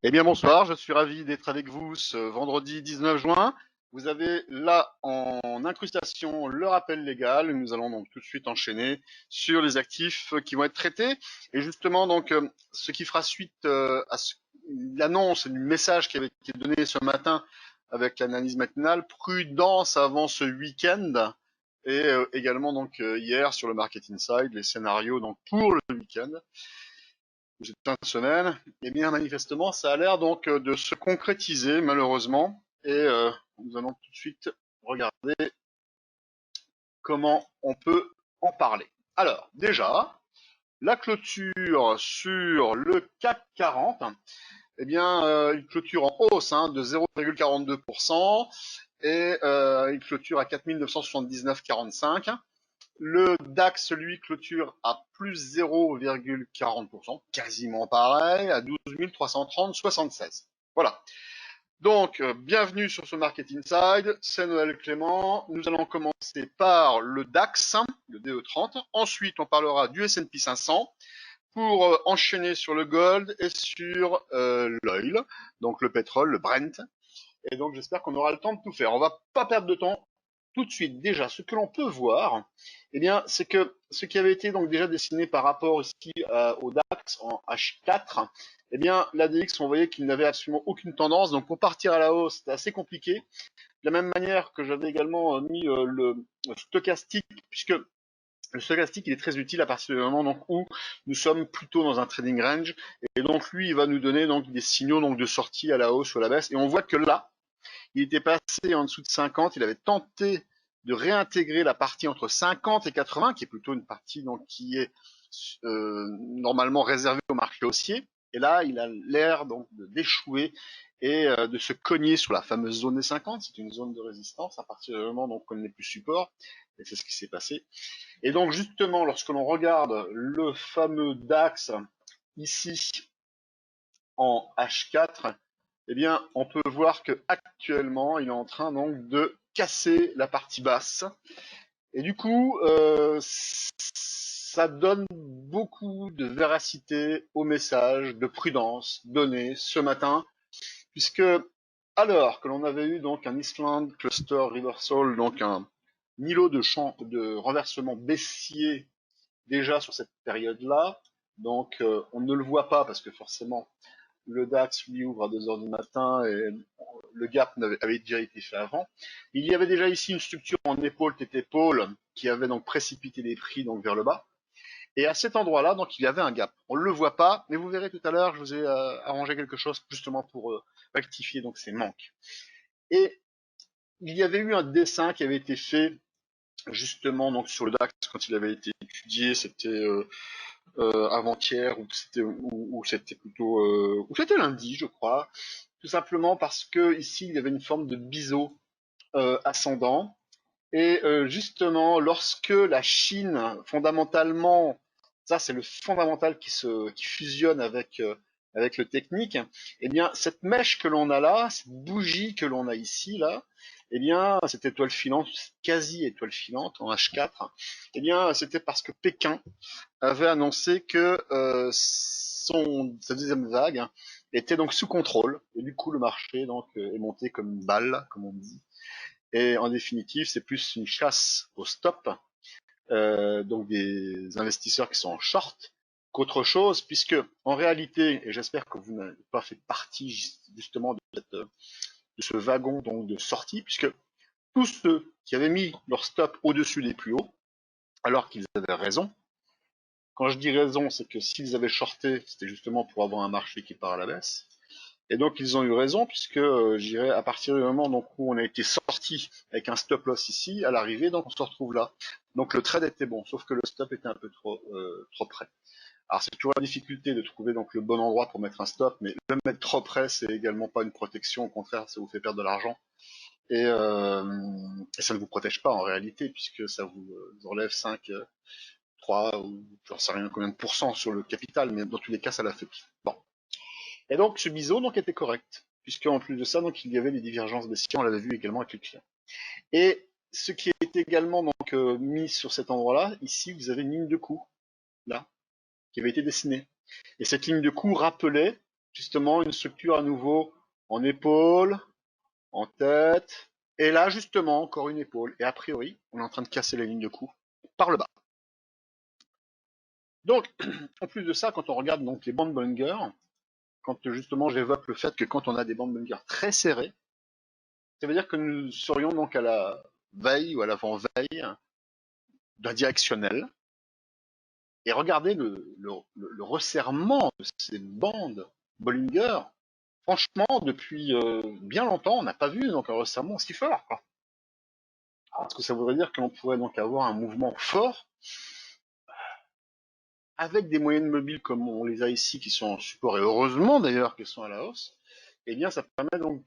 Eh bien bonsoir, je suis ravi d'être avec vous ce vendredi 19 juin. Vous avez là en incrustation le rappel légal. Nous allons donc tout de suite enchaîner sur les actifs qui vont être traités. Et justement donc ce qui fera suite à l'annonce du message qui avait été donné ce matin avec l'analyse matinale, prudence avant ce week-end. Et également donc hier sur le Market Inside, les scénarios donc pour le week-end cette fin de semaine, eh bien manifestement, ça a l'air donc de se concrétiser malheureusement. Et nous allons tout de suite regarder comment on peut en parler. Alors déjà, la clôture sur le CAC 40, eh bien une clôture en hausse de 0,42% et une clôture à 4 979,45. Le DAX, lui, clôture à plus 0,40%, quasiment pareil, à 12 330,76. Voilà. Donc, bienvenue sur ce Market Inside. C'est Noël Clément. Nous allons commencer par le DAX, le DE30. Ensuite, on parlera du S&P 500 pour enchaîner sur le gold et sur l'oil, donc le pétrole, le Brent. Et donc, j'espère qu'on aura le temps de tout faire. On va pas perdre de temps tout de suite. Déjà, ce que l'on peut voir, eh bien, c'est que ce qui avait été donc déjà dessiné par rapport ici au DAX en H4, eh bien, l'ADX, on voyait qu'il n'avait absolument aucune tendance. Donc, pour partir à la hausse, c'était assez compliqué. De la même manière que j'avais également mis le stochastique, puisque le stochastique, il est très utile à partir du moment donc, où nous sommes plutôt dans un trading range. Et donc, lui, il va nous donner donc des signaux donc, de sortie à la hausse ou à la baisse. Et on voit que là, il était passé en dessous de 50, il avait tenté de réintégrer la partie entre 50 et 80, qui est plutôt une partie donc, qui est normalement réservée au marché haussier. Et là, il a l'air donc d'échouer et de se cogner sur la fameuse zone des 50. C'est une zone de résistance à partir du moment donc, on n'est plus support. Et c'est ce qui s'est passé. Et donc justement, lorsque l'on regarde le fameux DAX ici en H4, eh bien, on peut voir que actuellement, il est en train donc de casser la partie basse. Et du coup, ça donne beaucoup de véracité au message de prudence donné ce matin, puisque alors que l'on avait eu donc un Island Cluster Reversal, donc un îlot de renversement baissier déjà sur cette période-là, donc on ne le voit pas parce que forcément le DAX lui ouvre à 2 heures du matin et le gap avait déjà été fait avant. Il y avait déjà ici une structure en épaule tête épaule qui avait donc précipité les prix donc vers le bas. Et à cet endroit-là, donc il y avait un gap. On ne le voit pas, mais vous verrez tout à l'heure, je vous ai arrangé quelque chose justement pour rectifier donc ces manques. Et il y avait eu un dessin qui avait été fait justement donc sur le DAX quand il avait été étudié, c'était avant-hier ou c'était plutôt ou c'était lundi, je crois, tout simplement parce que ici il y avait une forme de biseau ascendant et justement lorsque la Chine fondamentalement, ça c'est le fondamental qui fusionne avec le technique, eh bien cette mèche que l'on a là, cette bougie que l'on a ici là, eh bien cette étoile filante, quasi étoile filante en H4, eh bien c'était parce que Pékin avait annoncé que sa deuxième vague était donc sous contrôle et du coup le marché donc est monté comme une balle comme on dit et en définitive c'est plus une chasse au stop donc des investisseurs qui sont en short qu'autre chose puisque en réalité et j'espère que vous n'avez pas fait partie justement de ce wagon donc de sortie puisque tous ceux qui avaient mis leur stop au-dessus des plus hauts alors qu'ils avaient raison. Quand je dis raison, c'est que s'ils avaient shorté, c'était justement pour avoir un marché qui part à la baisse. Et donc ils ont eu raison puisque j'irais à partir du moment donc, où on a été sorti avec un stop loss ici à l'arrivée, donc on se retrouve là. Donc le trade était bon, sauf que le stop était un peu trop près. Alors c'est toujours la difficulté de trouver donc le bon endroit pour mettre un stop, mais le mettre trop près, c'est également pas une protection, au contraire, ça vous fait perdre de l'argent. Et ça ne vous protège pas en réalité, puisque ça vous enlève 5, 3 ou j'en sais rien combien de pourcents sur le capital, mais dans tous les cas, ça l'a fait. Bon. Et donc, ce biseau donc, était correct, puisque en plus de ça, donc, il y avait des divergences baissières, on l'avait vu également avec les clients. Et ce qui est également donc, mis sur cet endroit-là, ici, vous avez une ligne de coup, là, qui avait été dessinée. Et cette ligne de coup rappelait justement une structure à nouveau en épaule, en tête, et là justement encore une épaule. Et a priori, on est en train de casser les lignes de coup par le bas. Donc, en plus de ça, quand on regarde donc les bandes Bollinger, quand justement j'évoque le fait que quand on a des bandes Bollinger très serrées, ça veut dire que nous serions donc à la veille ou à l'avant-veille d'un directionnel. Et regardez le resserrement de ces bandes Bollinger. Franchement, depuis bien longtemps, on n'a pas vu donc un resserrement si fort, quoi. Parce que ça voudrait dire que l'on pourrait donc avoir un mouvement fort avec des moyennes mobiles comme on les a ici, qui sont en support, et heureusement d'ailleurs qu'elles sont à la hausse. Eh bien, ça permet donc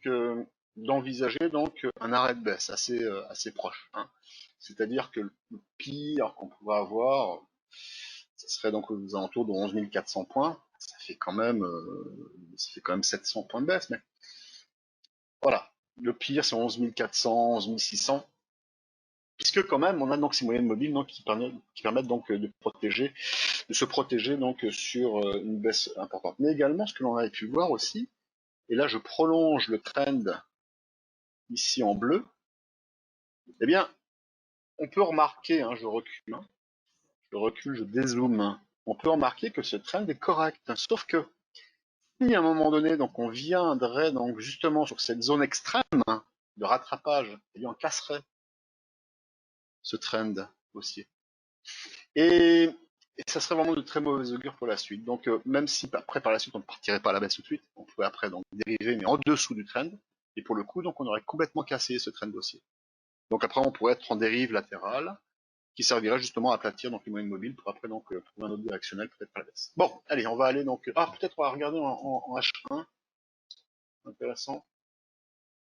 d'envisager donc un arrêt de baisse assez proche, hein. C'est-à-dire que le pire qu'on pourrait avoir, ça serait donc aux alentours de 11 400 points. Ça fait quand même 700 points de baisse, mais voilà. Le pire, c'est 11 400, 11 600. Puisque quand même, on a donc ces moyennes mobiles donc, qui permettent donc de se protéger donc sur une baisse importante. Mais également, ce que l'on avait pu voir aussi, et là je prolonge le trend ici en bleu, eh bien, on peut remarquer, hein, je dézoome, hein, on peut remarquer que ce trend est correct. Sauf que si à un moment donné, donc on viendrait donc justement sur cette zone extrême de rattrapage, eh bien on casserait ce trend haussier. Et, et ça serait vraiment de très mauvais augure pour la suite. Donc même si après par la suite on ne partirait pas à la baisse tout de suite, on pourrait après donc dériver mais en dessous du trend. Et pour le coup, donc on aurait complètement cassé ce trend haussier. Donc après on pourrait être en dérive latérale, qui servirait justement à aplatir donc les moyennes mobiles pour après donc trouver un autre directionnel peut-être à la baisse. Bon, allez, on va aller donc peut-être on va regarder en H1, intéressant.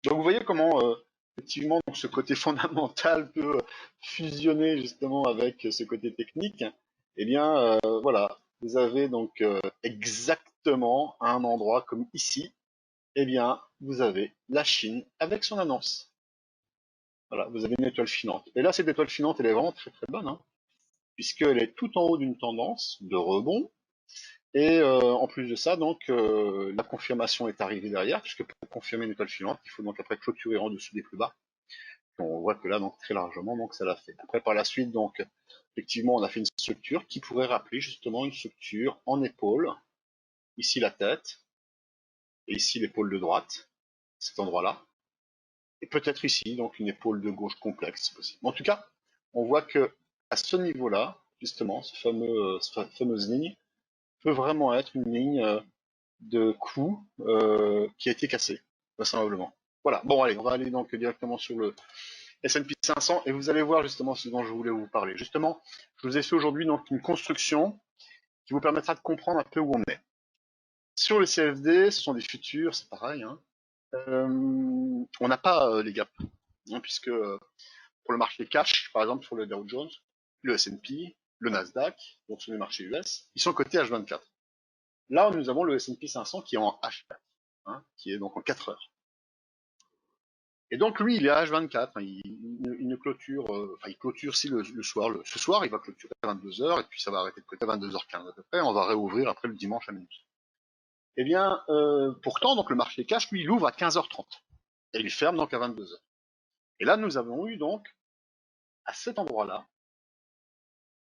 Donc vous voyez comment effectivement donc, ce côté fondamental peut fusionner justement avec ce côté technique. Eh bien voilà, vous avez donc exactement à un endroit comme ici, eh bien vous avez la Chine avec son annonce. Voilà, vous avez une étoile filante. Et là, cette étoile filante, elle est vraiment très très bonne, hein, puisqu'elle est tout en haut d'une tendance de rebond. Et en plus de ça, donc la confirmation est arrivée derrière, puisque pour confirmer une étoile filante, il faut donc après clôturer en dessous des plus bas. On voit que là, donc très largement, donc ça l'a fait. Après, par la suite, donc effectivement, on a fait une structure qui pourrait rappeler justement une structure en épaule. Ici la tête, et ici l'épaule de droite, cet endroit-là. Et peut-être ici, donc une épaule de gauche complexe, c'est possible. En tout cas, on voit que à ce niveau-là, justement, cette fameuse ligne peut vraiment être une ligne de coup qui a été cassée, vraisemblablement. Voilà. Bon, allez, on va aller donc directement sur le S&P 500 et vous allez voir justement ce dont je voulais vous parler. Justement, je vous ai fait aujourd'hui donc une construction qui vous permettra de comprendre un peu où on est. Sur le CFD, ce sont des futurs, c'est pareil, hein. On n'a pas les gaps, hein, puisque pour le marché cash, par exemple sur le Dow Jones, le S&P, le Nasdaq, donc sur les marchés US, ils sont cotés H24. Là, nous avons le S&P 500 qui est en H4, hein, qui est donc en 4 heures. Et donc lui, il est à H24, hein, il ne clôture, enfin il clôture si le soir. Ce soir, il va clôturer à 22 heures et puis ça va arrêter de côté à 22h15 à peu près. On va réouvrir après le dimanche à minuit. Eh bien, pourtant, donc le marché cash, lui, il ouvre à 15h30 et il ferme donc à 22h. Et là, nous avons eu donc à cet endroit-là,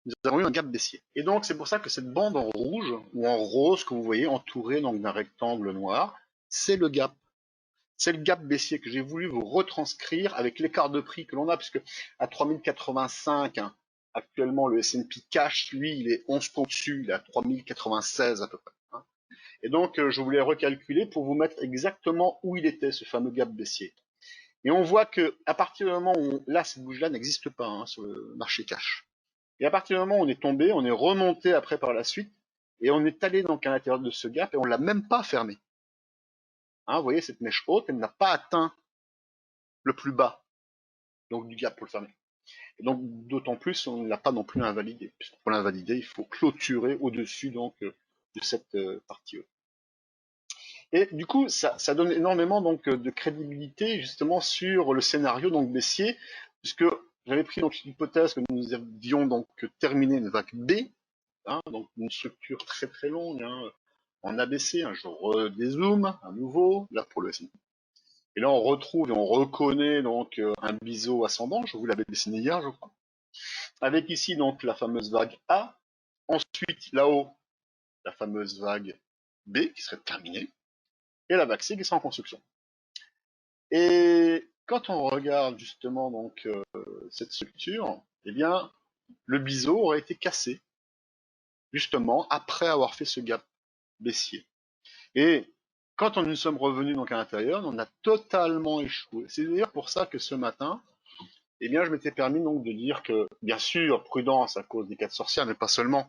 nous avons eu un gap baissier. Et donc c'est pour ça que cette bande en rouge ou en rose que vous voyez entourée donc d'un rectangle noir, c'est le gap. C'est le gap baissier que j'ai voulu vous retranscrire avec l'écart de prix que l'on a, puisque à 3085, hein, actuellement le S&P cash, lui, il est 11 points dessus, il est à 3096 à peu près, hein. Et donc je voulais recalculer pour vous mettre exactement où il était, ce fameux gap baissier. Et on voit que à partir du moment où là, cette bougie-là n'existe pas, hein, sur le marché cash. Et à partir du moment où on est tombé, on est remonté après par la suite, et on est allé donc à l'intérieur de ce gap et on l'a même pas fermé. Hein, vous voyez, cette mèche haute, elle n'a pas atteint le plus bas, donc du gap pour le fermer. Et donc d'autant plus, on ne l'a pas non plus invalidé. Pour l'invalider, il faut clôturer au-dessus donc de cette partie haute. Et du coup, ça donne énormément donc de crédibilité justement sur le scénario donc baissier, puisque j'avais pris donc l'hypothèse que nous avions donc terminé une vague B, hein, donc une structure très très longue, hein, en ABC, hein, je redézoome à nouveau, là pour le S&P. Et là on retrouve et on reconnaît donc un biseau ascendant, je vous l'avais dessiné hier je crois, avec ici donc la fameuse vague A, ensuite là-haut la fameuse vague B qui serait terminée, et la vague C qui sera en construction. Et quand on regarde justement donc cette structure, eh bien le biseau aurait été cassé justement après avoir fait ce gap baissier. Et quand nous sommes revenus donc à l'intérieur, on a totalement échoué. C'est d'ailleurs pour ça que ce matin, eh bien, je m'étais permis donc de dire que, bien sûr, prudence à cause des quatre sorcières, mais pas seulement.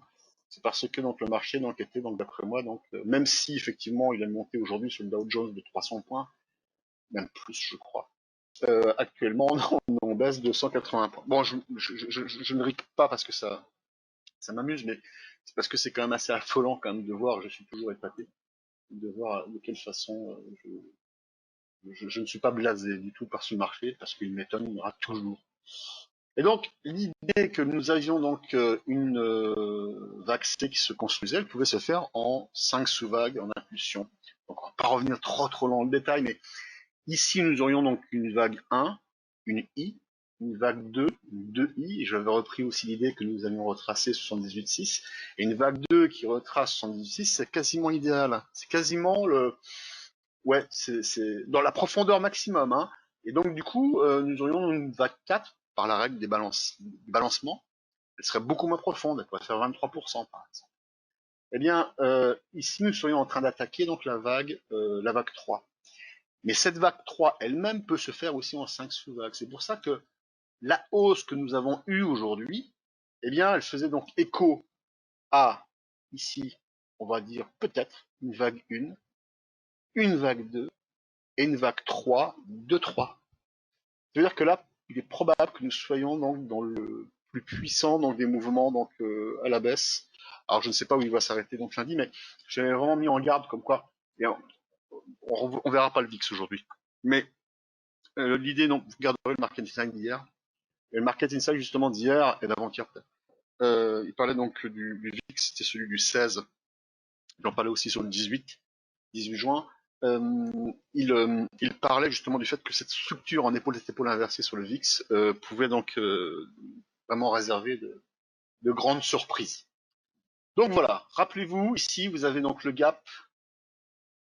C'est parce que donc le marché donc était donc d'après moi donc même si effectivement il a monté aujourd'hui sur le Dow Jones de 300 points, même plus je crois. Actuellement on baisse de 180 points. Bon, je ne ris pas parce que ça m'amuse, mais c'est parce que c'est quand même assez affolant quand même de voir. Je suis toujours épaté de voir de quelle façon je ne suis pas blasé du tout par ce marché parce qu'il m'étonnera toujours. Et donc, l'idée que nous avions donc une vague C qui se construisait, elle pouvait se faire en 5 sous-vagues en impulsion. Donc, on va pas revenir trop loin dans le détail, mais ici, nous aurions donc une vague 1, une I, une vague 2, une 2I, et j'avais repris aussi l'idée que nous avions retracé 78,6, et une vague 2 qui retrace 78,6, c'est quasiment idéal. C'est quasiment ouais, c'est dans la profondeur maximum, hein. Et donc, du coup, nous aurions une vague 4 par la règle des balancements. Elle serait beaucoup moins profonde, elle pourrait faire 23% par exemple. Eh bien, ici, nous serions en train d'attaquer donc la vague 3. Mais cette vague 3 elle-même peut se faire aussi en 5 sous-vagues. C'est pour ça que la hausse que nous avons eue aujourd'hui, eh bien, elle faisait donc écho à, ici, on va dire peut-être une vague 1, une vague 2 et une vague 3 de 3. C'est-à-dire que là, il est probable que nous soyons donc dans le plus puissant donc des mouvements donc à la baisse. Alors je ne sais pas où il va s'arrêter donc lundi, mais j'avais vraiment mis en garde comme quoi. Et on verra pas le VIX aujourd'hui. Mais l'idée, donc, vous garderez le Market Insight d'hier. Et le Market Insight justement d'hier et d'avant-hier peut-être. Il parlait donc du VIX, c'était celui du 16. Il en parlait aussi sur le 18 juin. Il parlait justement du fait que cette structure en épaule-épaule inversée sur le VIX pouvait donc vraiment réserver de grandes surprises. Donc voilà, rappelez-vous, ici vous avez donc le gap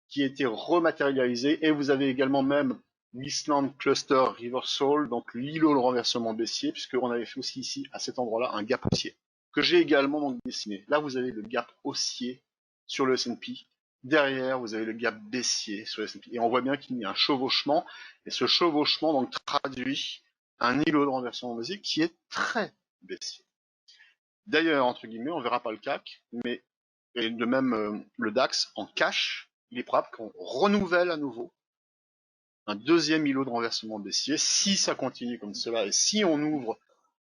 qui a été rematérialisé et vous avez également même l'Island Cluster Reversal, donc l'îlot de renversement baissier, puisqu'on avait fait aussi ici à cet endroit-là un gap haussier que j'ai également donc dessiné. Là vous avez le gap haussier sur le S&P. Derrière, vous avez le gap baissier sur le S&P. Et on voit bien qu'il y a un chevauchement. Et ce chevauchement donc traduit un îlot de renversement baissier qui est très baissier. D'ailleurs, entre guillemets, on verra pas le CAC, mais et de même le DAX en cash, il est probable qu'on renouvelle à nouveau un deuxième îlot de renversement baissier. Si ça continue comme cela et si on ouvre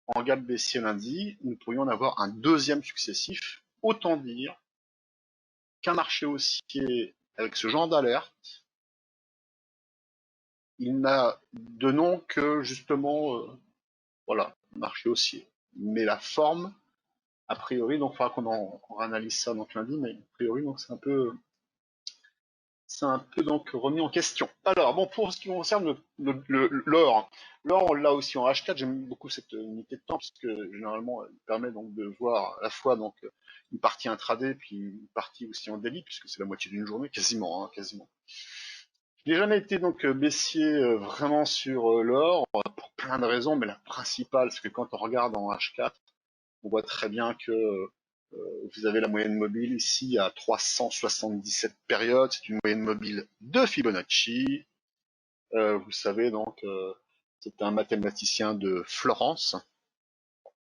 en gap baissier lundi, nous pourrions en avoir un deuxième successif. Autant dire qu'un marché haussier avec ce genre d'alerte, il n'a de nom que justement, voilà, marché haussier. Mais la forme, a priori, donc il faudra qu'on analyse ça donc lundi, mais a priori, donc c'est un peu donc remis en question. Alors, bon, pour ce qui concerne l'or, l'or, on l'a aussi en H4. J'aime beaucoup cette unité de temps parce que généralement, elle permet donc de voir à la fois donc une partie intraday puis une partie aussi en daily puisque c'est la moitié d'une journée, quasiment, hein, quasiment. Je n'ai jamais été donc baissier vraiment sur l'or pour plein de raisons, mais la principale, c'est que quand on regarde en H4, on voit très bien que vous avez la moyenne mobile ici à 377 périodes. C'est une moyenne mobile de Fibonacci. Vous savez donc, c'est un mathématicien de Florence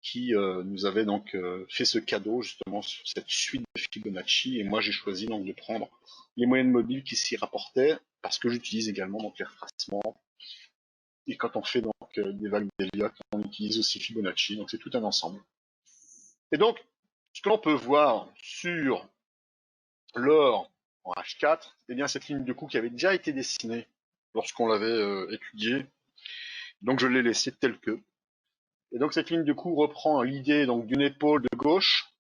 qui nous avait donc fait ce cadeau justement sur cette suite de Fibonacci. Et moi, j'ai choisi donc de prendre les moyennes mobiles qui s'y rapportaient parce que j'utilise également donc les retracements. Et quand on fait donc des vagues d'Elliott, on utilise aussi Fibonacci. Donc c'est tout un ensemble. Et donc, ce que l'on peut voir sur l'or en H4, eh bien cette ligne de coup qui avait déjà été dessinée lorsqu'on l'avait étudiée, donc je l'ai laissée telle que. Et donc cette ligne de coup reprend l'idée donc d'une épaule de gauche,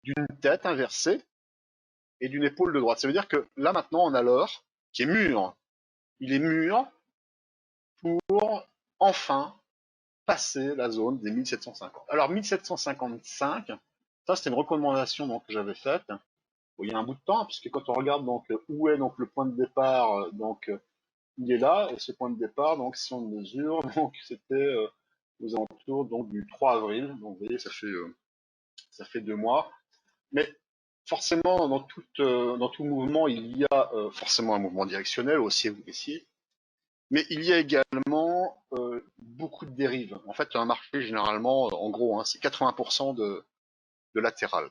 d'une tête inversée, et d'une épaule de droite. Ça veut dire que là maintenant on a l'or qui est mûr. Il est mûr pour enfin passer la zone des 1750. Alors 1755, ça c'était une recommandation donc, que j'avais faite bon, il y a un bout de temps, puisque quand on regarde donc où est donc le point de départ, il est là, et ce point de départ, donc si on mesure, donc c'était aux alentours donc du 3 avril. Donc vous voyez, ça fait 2 mois. Mais forcément, dans tout mouvement, il y a forcément un mouvement directionnel, haussier ou baissier, mais il y a également beaucoup de dérives. En fait, un marché, généralement, en gros, hein, c'est 80% de latéral.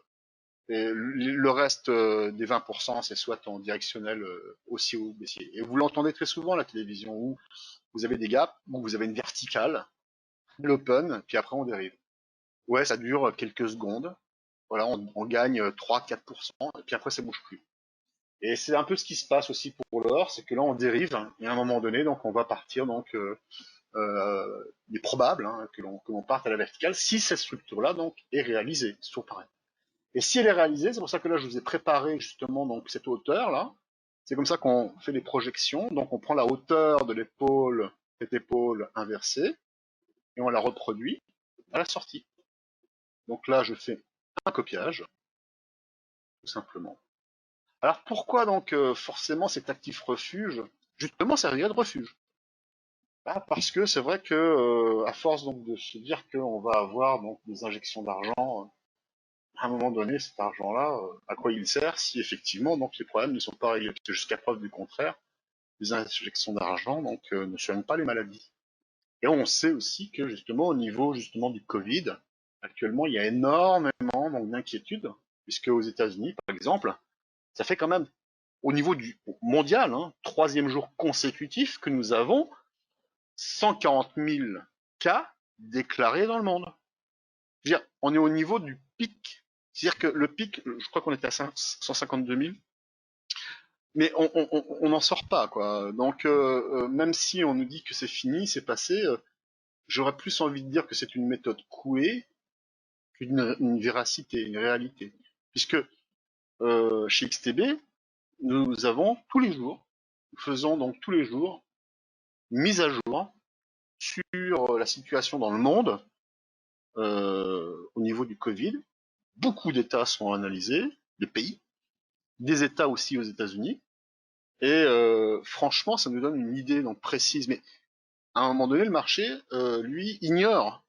Et le reste des 20%, c'est soit en directionnel haussier ou baissier. Et vous l'entendez très souvent à la télévision, où vous avez des gaps, où vous avez une verticale, l'open, puis après on dérive. Ouais, ça dure quelques secondes. Voilà, on gagne 3-4%, et puis après ça bouge plus. Et c'est un peu ce qui se passe aussi pour l'or, c'est que là on dérive, hein, et à un moment donné, donc on va partir, donc il est probable hein, que l'on parte à la verticale si cette structure-là donc est réalisée. C'est toujours pareil. Et si elle est réalisée, c'est pour ça que là je vous ai préparé justement donc cette hauteur là. C'est comme ça qu'on fait les projections. Donc on prend la hauteur de l'épaule, cette épaule inversée, et on la reproduit à la sortie. Donc là je fais un copiage, tout simplement. Alors pourquoi donc forcément cet actif refuge? Justement, ça vient de refuge. Ah, parce que c'est vrai que à force donc de se dire qu'on va avoir donc des injections d'argent, à un moment donné, cet argent-là, à quoi il sert si effectivement donc les problèmes ne sont pas réglés? Parce que jusqu'à preuve du contraire, les injections d'argent donc ne soignent pas les maladies. Et on sait aussi que justement au niveau justement du Covid, actuellement il y a énormément donc d'inquiétudes, puisque aux États-Unis par exemple, ça fait quand même au niveau du mondial, hein, troisième jour consécutif que nous avons 140 000 cas déclarés dans le monde. Je veux dire, on est au niveau du pic. C'est-à-dire que le pic, je crois qu'on était à 152 000, mais on n'en sort pas, quoi. Donc, même si on nous dit que c'est fini, c'est passé, j'aurais plus envie de dire que c'est une méthode couée qu'une véracité, une réalité. Puisque chez XTB, nous avons tous les jours, nous faisons donc tous les jours une mise à jour sur la situation dans le monde au niveau du Covid. Beaucoup d'États sont analysés, de pays, des États aussi aux États-Unis. Et franchement, ça nous donne une idée donc précise. Mais à un moment donné, le marché, lui, ignore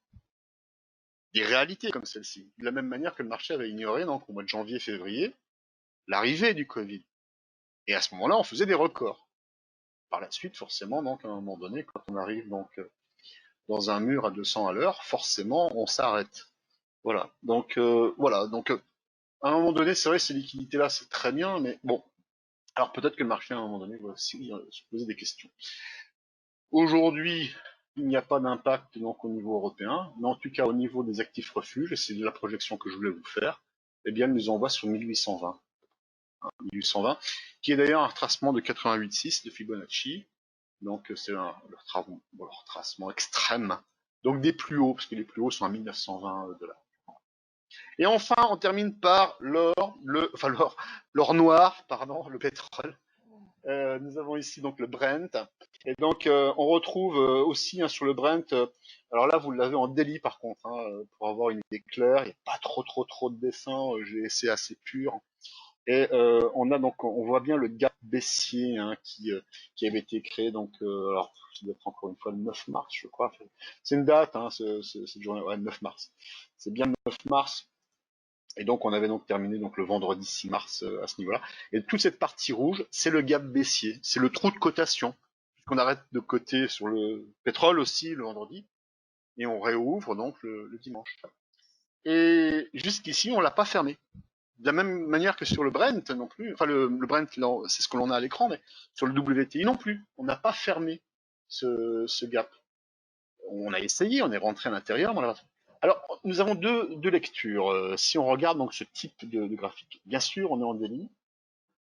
des réalités comme celle-ci. De la même manière que le marché avait ignoré donc au mois de janvier-février l'arrivée du Covid. Et à ce moment-là, on faisait des records. Par la suite, forcément, donc à un moment donné, quand on arrive donc dans un mur à 200 à l'heure, forcément, on s'arrête. Voilà. Donc voilà. Donc à un moment donné, c'est vrai, ces liquidités-là, c'est très bien, mais bon. Alors peut-être que le marché, à un moment donné, va aussi se poser des questions. Aujourd'hui, il n'y a pas d'impact donc au niveau européen, mais en tout cas au niveau des actifs refuges, et c'est la projection que je voulais vous faire, eh bien, elle nous envoie sur 1820. 1820, qui est d'ailleurs un retracement de 88,6 de Fibonacci. Donc c'est le retracement extrême. Donc des plus hauts, parce que les plus hauts sont à 1920 $. Et enfin, on termine par l'or noir, pardon, le pétrole. Nous avons ici donc le Brent. Et donc on retrouve aussi hein, sur le Brent, alors là vous l'avez en daily par contre, hein, pour avoir une idée claire, il n'y a pas trop de dessins, j'ai essayé assez pur. Et on a donc, on voit bien le gap baissier hein, qui avait été créé, donc alors ça doit être encore une fois le 9 mars je crois. C'est une date, hein, cette journée, ouais, 9 mars. C'est bien le 9 mars. Et donc on avait donc terminé donc le vendredi 6 mars à ce niveau-là. Et toute cette partie rouge, c'est le gap baissier, c'est le trou de cotation. Puisqu'on arrête de coter sur le pétrole aussi le vendredi, et on réouvre donc le dimanche. Et jusqu'ici, on l'a pas fermé. De la même manière que sur le Brent non plus, enfin le Brent, c'est ce que l'on a à l'écran, mais sur le WTI non plus, on n'a pas fermé ce gap. On a essayé, on est rentré à l'intérieur, mais on l'a pas fait. Alors, nous avons deux lectures. Si on regarde donc ce type de graphique, bien sûr, on est en daily.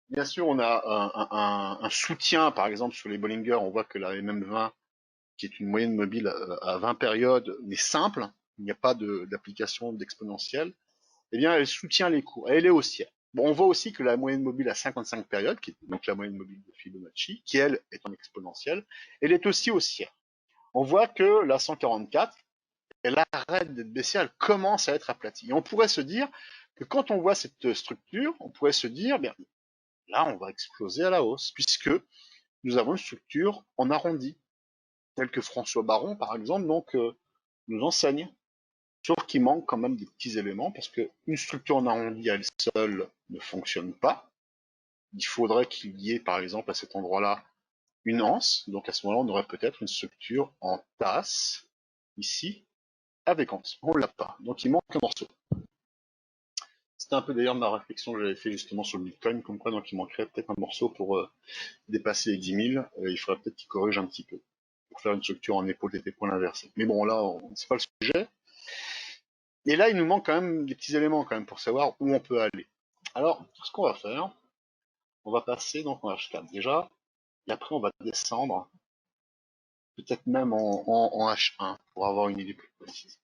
Bien sûr, on a un soutien, par exemple, sur les Bollinger, on voit que la MM20, qui est une moyenne mobile à 20 périodes, mais simple, il n'y a pas d'application d'exponentielle, eh bien, elle soutient les cours. Elle est haussière. Bon, on voit aussi que la moyenne mobile à 55 périodes, qui est donc la moyenne mobile de Fibonacci, qui elle est en exponentielle, elle est aussi haussière. On voit que la 144, elle arrête d'être baissière, elle commence à être aplatie. Et on pourrait se dire que quand on voit cette structure, on pourrait se dire, bien, là, on va exploser à la hausse, puisque nous avons une structure en arrondi, telle que François Baron, par exemple, donc, nous enseigne. Sauf qu'il manque quand même des petits éléments, parce qu'une structure en arrondi à elle seule ne fonctionne pas. Il faudrait qu'il y ait, par exemple, à cet endroit-là, une anse. Donc à ce moment-là, on aurait peut-être une structure en tasse, ici, avec anse. On l'a pas. Donc il manque un morceau. C'était un peu d'ailleurs ma réflexion que j'avais fait justement sur le Bitcoin, comme quoi donc il manquerait peut-être un morceau pour dépasser les 10 000. Il faudrait peut-être qu'il corrige un petit peu pour faire une structure en épaule des points inversés. Mais bon, là, c'est pas le sujet. Et là, il nous manque quand même des petits éléments quand même pour savoir où on peut aller. Alors, ce qu'on va faire, on va passer donc en H4 déjà, et après on va descendre, peut-être même en H1 pour avoir une idée plus précise.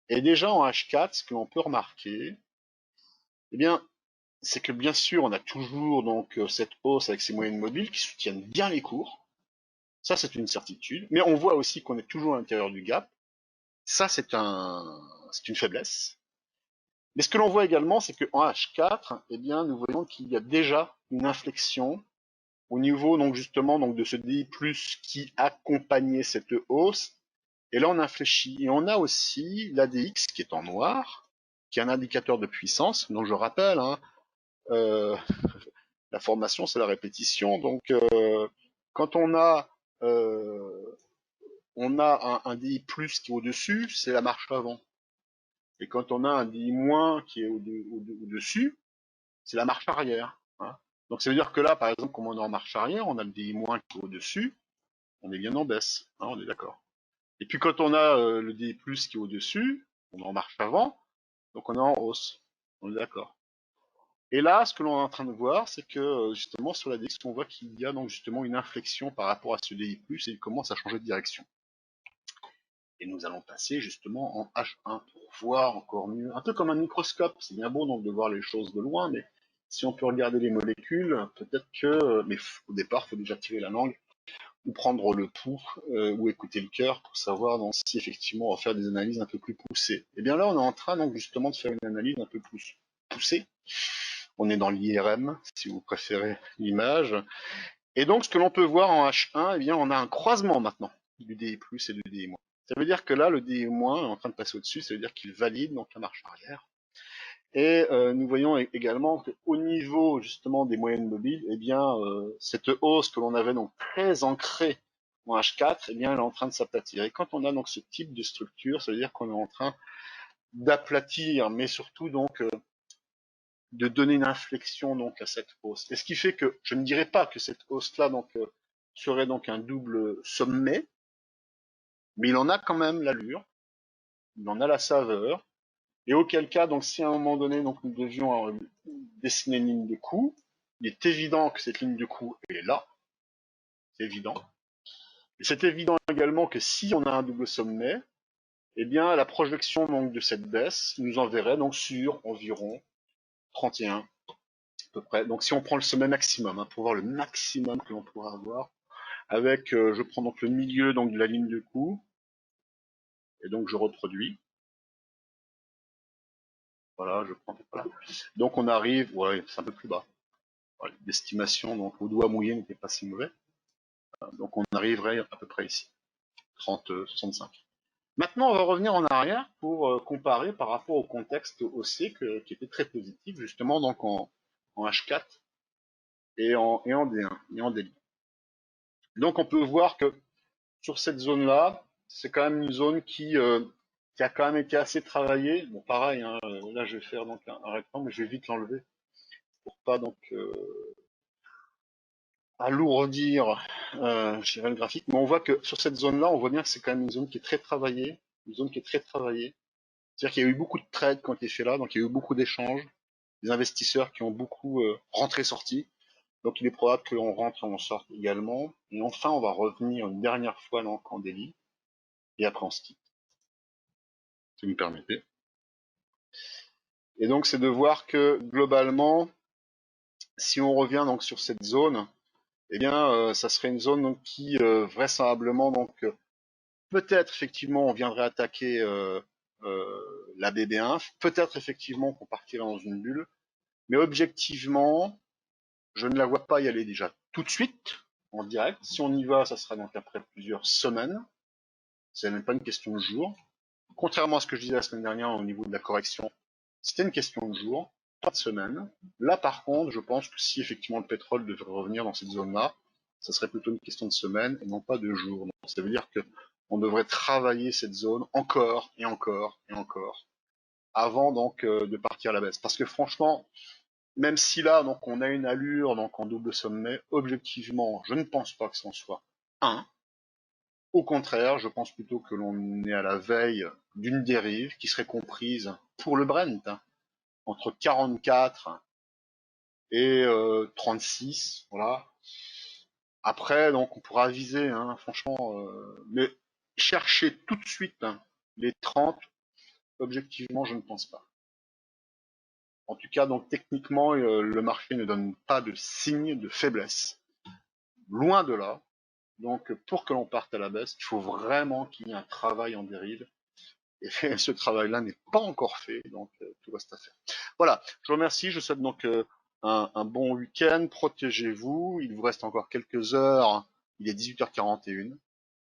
Et déjà en H4, ce que l'on peut remarquer, eh bien, c'est que bien sûr, on a toujours donc cette hausse avec ces moyennes mobiles qui soutiennent bien les cours. Ça, c'est une certitude. Mais on voit aussi qu'on est toujours à l'intérieur du gap. Ça, c'est une faiblesse. Mais ce que l'on voit également, c'est qu'en H4, eh bien, nous voyons qu'il y a déjà une inflexion au niveau donc justement donc de ce DI+ qui accompagnait cette hausse. Et là, on infléchit. Et on a aussi l'ADX qui est en noir, qui est un indicateur de puissance. Donc, je rappelle, hein, euh, la formation, c'est la répétition. Donc, quand on a un DI+ qui est au-dessus, c'est la marche avant. Et quand on a un DI- qui est au-dessus, c'est la marche arrière. Hein. Donc, ça veut dire que là, par exemple, comme on est en marche arrière, on a le DI- qui est au-dessus, on est bien en baisse. Hein, on est d'accord. Et puis quand on a le DI+ qui est au-dessus, on est en marche avant, donc on est en hausse. On est d'accord. Et là, ce que l'on est en train de voir, c'est que justement sur la DX, on voit qu'il y a donc justement une inflexion par rapport à ce DI+, et il commence à changer de direction. Et nous allons passer justement en H1 pour voir encore mieux, un peu comme un microscope. C'est bien beau donc de voir les choses de loin, mais si on peut regarder les molécules, peut-être que, mais au départ, il faut déjà tirer la langue ou prendre le pouls ou écouter le cœur pour savoir donc, si effectivement on va faire des analyses un peu plus poussées. Et bien là, on est en train donc justement de faire une analyse un peu plus poussée. On est dans l'IRM, si vous préférez l'image. Et donc, ce que l'on peut voir en H1, eh bien, on a un croisement maintenant du DI+ et du DI-. Ça veut dire que là, le DI- est en train de passer au-dessus, ça veut dire qu'il valide donc la marche arrière. Et nous voyons également qu'au niveau justement des moyennes mobiles, eh bien, cette hausse que l'on avait donc très ancrée en H4, eh bien, elle est en train de s'aplatir. Et quand on a donc ce type de structure, ça veut dire qu'on est en train d'aplatir, mais surtout donc de donner une inflexion donc à cette hausse. Et ce qui fait que je ne dirais pas que cette hausse-là donc serait donc un double sommet, mais il en a quand même l'allure, il en a la saveur. Et auquel cas, donc, si à un moment donné, donc, nous devions dessiner une ligne de coup, il est évident que cette ligne de coup elle est là, c'est évident. Et c'est évident également que si on a un double sommet, eh bien, la projection donc de cette baisse nous enverrait donc sur environ 31 à peu près. Donc, si on prend le sommet maximum, hein, pour voir le maximum que l'on pourra avoir, avec, je prends donc le milieu donc de la ligne de coup, et donc je reproduis. Voilà, je prends. Voilà. Donc, on arrive, ouais, c'est un peu plus bas. L'estimation donc au doigt mouillé n'était pas si mauvais. Donc on arriverait à peu près ici, 30, 65. Maintenant, on va revenir en arrière pour comparer par rapport au contexte haussier qui était très positif, justement donc en H4 et en D1 et en DLI. Donc on peut voir que sur cette zone-là, c'est quand même une zone qui a quand même été assez travaillée. Bon, pareil, hein, là je vais faire donc un rectangle, mais je vais vite l'enlever pour pas donc alourdir je dirais le graphique, mais on voit que sur cette zone-là, on voit bien que c'est quand même une zone qui est très travaillée, une zone qui est très travaillée. C'est-à-dire qu'il y a eu beaucoup de trades qui ont été faits là, donc il y a eu beaucoup d'échanges, des investisseurs qui ont beaucoup rentré-sorti, donc il est probable que l'on rentre et on sorte également. Et enfin, on va revenir une dernière fois donc en délit, et après on se quitte, si vous me permettez. Et donc c'est de voir que globalement, si on revient donc sur cette zone, eh bien ça serait une zone donc, qui vraisemblablement donc peut-être effectivement on viendrait attaquer la BB1, peut-être effectivement qu'on partirait dans une bulle, mais objectivement, je ne la vois pas y aller déjà tout de suite en direct. Si on y va, ça sera donc après plusieurs semaines. C'est même pas une question de jours. Contrairement à ce que je disais la semaine dernière au niveau de la correction, c'était une question de jours, pas de semaines. Là, par contre, je pense que si effectivement le pétrole devrait revenir dans cette zone-là, ça serait plutôt une question de semaines et non pas de jours. Donc, ça veut dire que on devrait travailler cette zone encore et encore et encore avant donc de partir à la baisse. Parce que franchement, même si là donc on a une allure donc en double sommet, objectivement, je ne pense pas que ce en soit un. Au contraire, je pense plutôt que l'on est à la veille d'une dérive qui serait comprise pour le Brent entre 44 et 36, voilà. Après, donc on pourra viser, hein, franchement, mais chercher tout de suite les 30, objectivement, je ne pense pas. En tout cas, donc techniquement, le marché ne donne pas de signe de faiblesse. Loin de là. Donc, pour que l'on parte à la baisse, il faut vraiment qu'il y ait un travail en dérive. Et ce travail-là n'est pas encore fait, donc tout reste à faire. Voilà, je vous remercie. Je vous souhaite donc un bon week-end. Protégez-vous. Il vous reste encore quelques heures. Il est 18h41.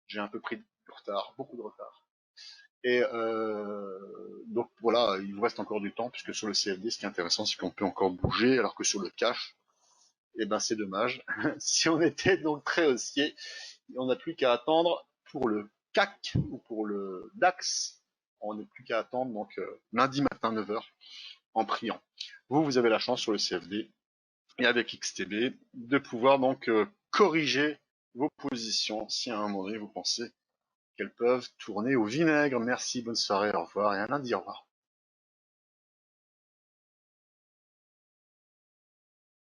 J'ai un peu pris de retard, beaucoup de retard. Et donc voilà, il vous reste encore du temps, puisque sur le CFD, ce qui est intéressant, c'est qu'on peut encore bouger, alors que sur le cash, eh ben c'est dommage. Si on était donc très haussier, on n'a plus qu'à attendre pour le CAC ou pour le DAX. On n'a plus qu'à attendre donc lundi matin 9h en priant. Vous avez la chance sur le CFD et avec XTB de pouvoir donc corriger vos positions si à un moment donné vous pensez qu'elles peuvent tourner au vinaigre. Merci, bonne soirée, au revoir et à lundi, au revoir.